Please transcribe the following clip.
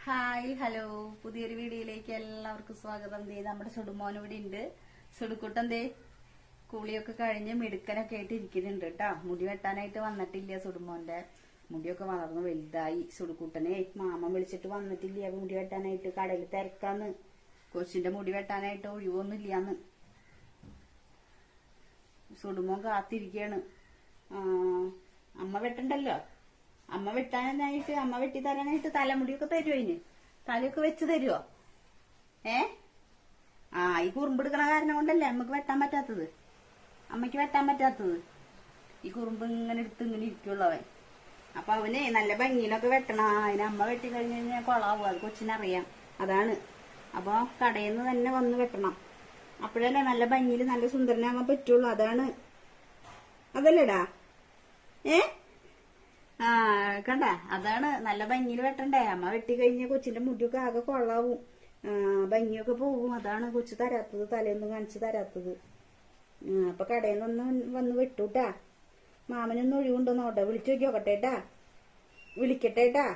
Hi hello പുതിയൊരു വീഡിയോയിലേക്ക് എല്ലാവർക്കും സ്വാഗതം. നമ്മുടെ സുടുമോൻ ഇവിടെ ഉണ്ട്. സുടുക്കുട്ടൻ കുളിയൊക്കെ കഴിഞ്ഞ് മിടുക്കനൊക്കെ ആയിട്ട് ഇരിക്കുന്നുണ്ട് കേട്ടാ. മുടി വെട്ടാനായിട്ട് വന്നിട്ടില്ല. സുടുമോന്റെ മുടിയൊക്കെ വളർന്ന് വലുതായി. സുടുക്കുട്ടനെ മാമൻ വിളിച്ചിട്ട് വന്നിട്ടില്ല മുടി വെട്ടാനായിട്ട്. കടയിൽ തിരക്കാന്ന്. കൊച്ചിന്റെ മുടി വെട്ടാനായിട്ട് ഒഴിവൊന്നുമില്ലാന്ന്. സുടുമോൻ കാത്തിരിക്കാണ്. അമ്മ വെട്ടണ്ടല്ലോ. അമ്മ വെട്ടാനായിട്ട് അമ്മ വെട്ടി തരാനായിട്ട് തലമുടിയൊക്കെ തരുമോ? അതിന് തലയൊക്കെ വെച്ച് തരുമോ? ഈ കുറുമ്പെടുക്കണ കാരണം കൊണ്ടല്ലേ അമ്മക്ക് വെട്ടാൻ പറ്റാത്തത്. അമ്മയ്ക്ക് വെട്ടാൻ പറ്റാത്തത് ഈ കുറുമ്പ് ഇങ്ങനെ എടുത്ത് ഇങ്ങനെ ഇരിക്കുള്ളൂ അവൻ. അപ്പൊ അവനെ നല്ല ഭംഗിയിലൊക്കെ വെട്ടണം. അതിന് അമ്മ വെട്ടി കഴിഞ്ഞ് കഴിഞ്ഞാൽ കൊളാവും. അത് കൊച്ചിനറിയാം. അതാണ്. അപ്പൊ കടയിൽ നിന്ന് തന്നെ വന്ന് വെട്ടണം. അപ്പോഴല്ലേ നല്ല ഭംഗിയിൽ നല്ല സുന്ദരനാകാൻ പറ്റുള്ളൂ. അതാണ്. അതല്ലേടാ? കണ്ട, അതാണ്. നല്ല ഭംഗിയിൽ വെട്ടണ്ടേ. അമ്മ വെട്ടി കഴിഞ്ഞ കൊച്ചിന്റെ മുടിയൊക്കെ ആകെ കൊള്ളാവും. ഭംഗിയൊക്കെ പോവും. അതാണ് കൊച്ചു തരാത്തത്. തലേന്ന് കാണിച്ച് തരാത്തത്. അപ്പൊ കടയിൽ നിന്ന് വന്ന് വെട്ടൂട്ടാ. മാമനൊന്നും ഒഴിവുണ്ടോ നോട്ടെ. വിളിച്ചു നോക്കിയോക്കട്ടേട്ടാ. വിളിക്കട്ടേട്ടാ.